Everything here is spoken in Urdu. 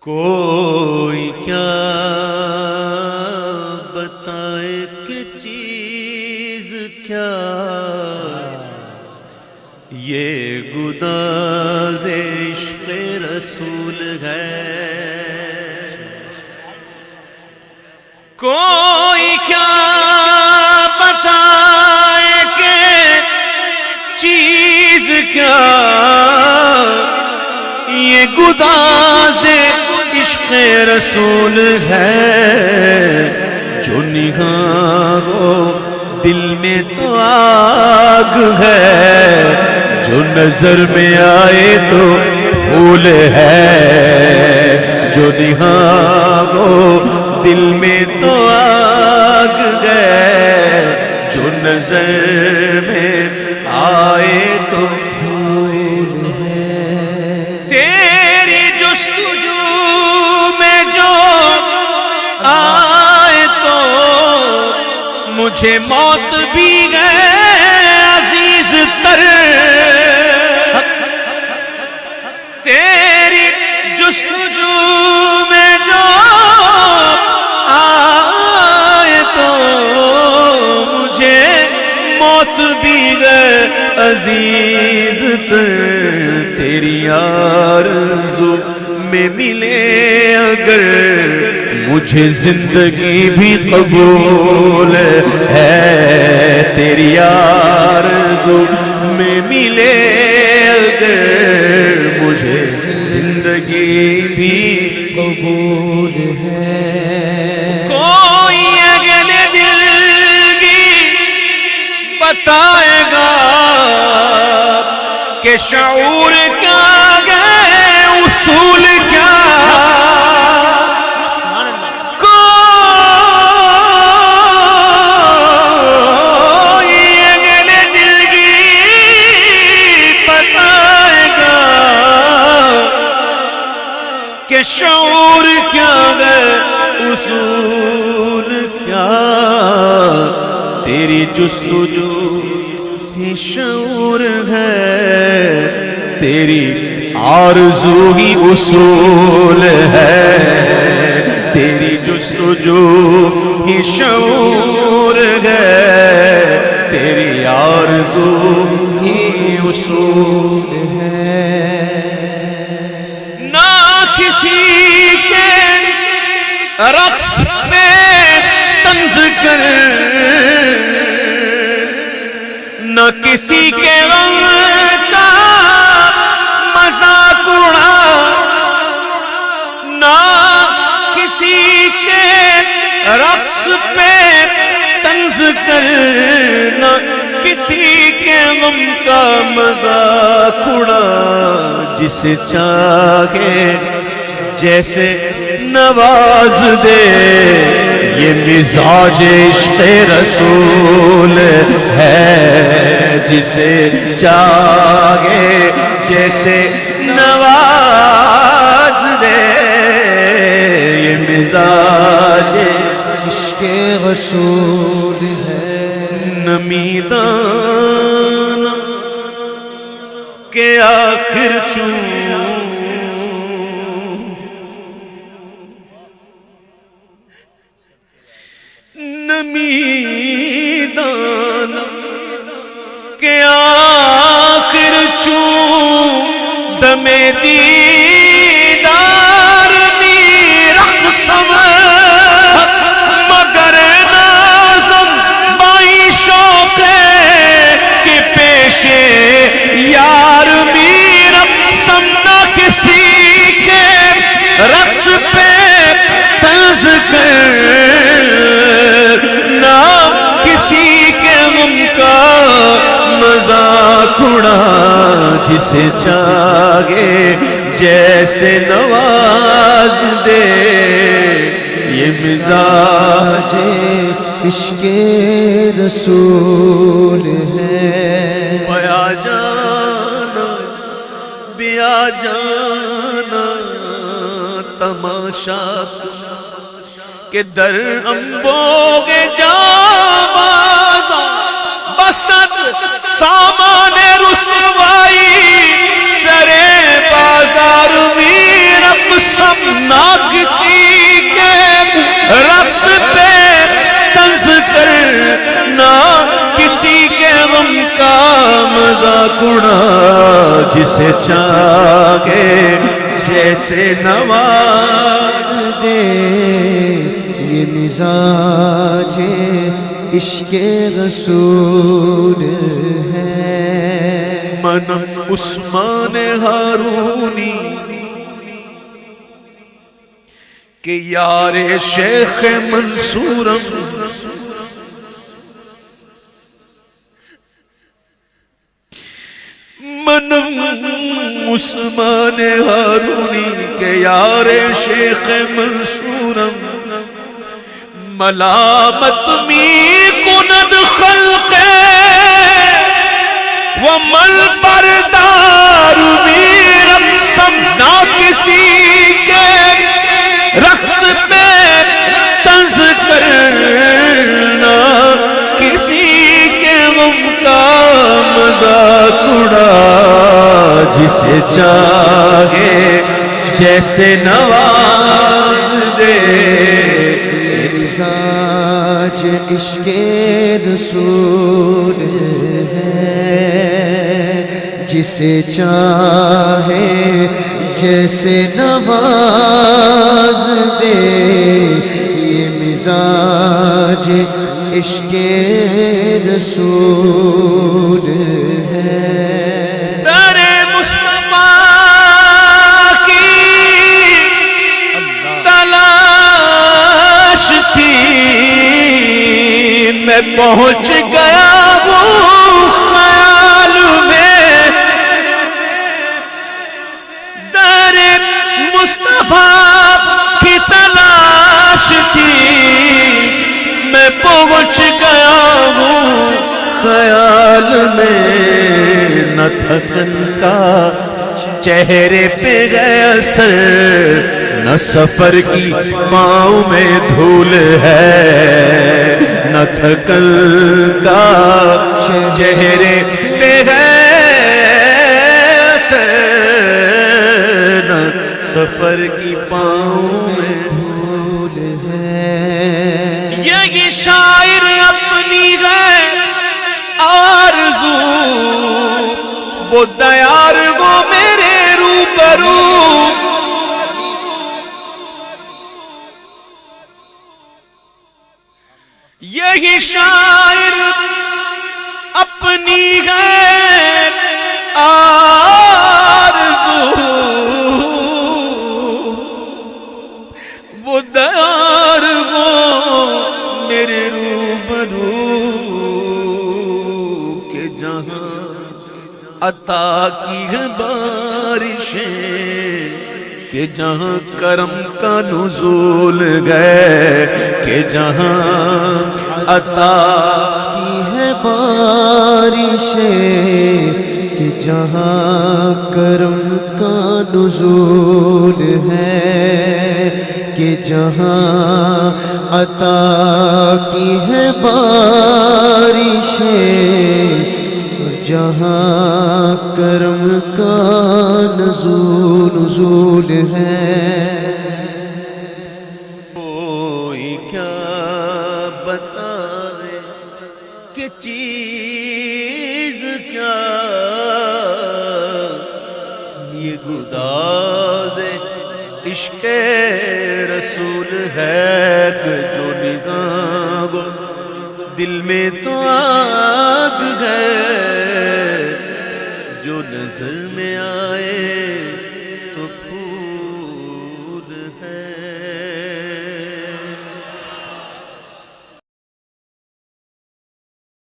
کوئی کیا بتائے کہ چیز کیا یہ گداز عشق رسول ہے. کوئی کیا بتائے کہ چیز کیا یہ گداز عشق رسول ہے. جو نگاہوں دل میں تو آگ ہے، جو نظر میں آئے تو پھول ہے. جو نگاہوں دل میں تو آگ ہے، جو نظر میں آئے تو پھول ہے. تیری جستجو میں جو آئے تو مجھے موت بھی ہے عزیز تر. تیری جستجو میں جو آئے تو مجھے موت بھی ہے عزیز تر. تیری آرزو میں ملے اگر مجھے زندگی بھی قبول ہے. تیری آرزو میں ملے اگر مجھے زندگی بھی قبول ہے. کوئی اگلے دل کی بتائے گا کہ شعور کیا گئے اصول کیا. کہ شعور کیا ہے اصول کیا. تیری جستجو ہی شعور ہے، تیری آرزو ہی اصول ہے. تیری جستجو ہی شعور ہے، تیری آرزو ہی اصول ہے. کسی کے رقص میں طنز کر، نہ کسی کے غم کا مذاق اڑا، نہ کسی کے رقص پہ طنز کر، نہ کسی کے غم کا مذاق اڑا. جسے چاہے جیسے نواز دے، یہ مزاج عشق رسول ہے. جسے چاہے جیسے نواز دے، یہ مزاج عشق رسول ہے. نمیدان کے آخر چون نمیدان کے آخر چون دم دیدار میرا سمر مگر نازم بائی شوق کے پیشے یار میرا سمنا کسی کے رقص پہ طنز کر، نہ کسی کے غم کا مذاق اڑا. جسے چاہے جیسے نواز دے، یہ مزاج عشق رسول ہے. بیا جانا بیا جانا تماشا کہ در امبوگ جاں بسد سامان رسوائی سرے بازار میں رقص نہ جسے چاہے جیسے نواز دے، یہ مزاج عشق رسول ہے۔ منم عثمان ہارونی کہ یار شیخ منصورم، منم عثمان ہارونی کے یار شیخ منصورم، ملامت می کند خلق ومل بردار بھی رقصم، نہ کسی کے رقص پہ طنز کرنا، کسی کے غم کا مذاق اڑا، جسے چاہے جیسے نواز دے، مزاج عشق رسول ہے، جسے چاہے جیسے نواز دے، یہ مزاج عشق رسول ہے۔ در مصطفیٰ کی تلاش تھی، میں پہنچ گیا وہ خیال میں، در مصطفیٰ کی تلاش تھی، میں پہنچ گیا ہوں خیال میں، نہ تھکن کا چہرے پہ گیا اثر، نہ سفر کی پاؤں میں دھول ہے، نہ تھکن کا چہرے پہ گیا اثر، نہ سفر کی پاؤں میں دھول ہے۔ یہ شاعر اپنی ہے آرزو، وہ دیار وہ میرے روبرو، یہی شاعر اپنی ہے آرزو، وہ دیار وہ میرے روبرو، کہ جہاں عطا کی ہے بارشیں، کہ جہاں کرم کا نزول گئے، کہ جہاں عطا کی ہے بارشیں، کہ جہاں کرم کا نزول ہے، کہ جہاں عطا کی ہے بارشیں، جہاں کرم کا نزول ہے۔ کوئی کیا بتائے کہ چیز کیا، یہ گداز عشق رسول ہے، کہ جو نگاہ دل میں تو آگ ہے، جو نظر میں آئے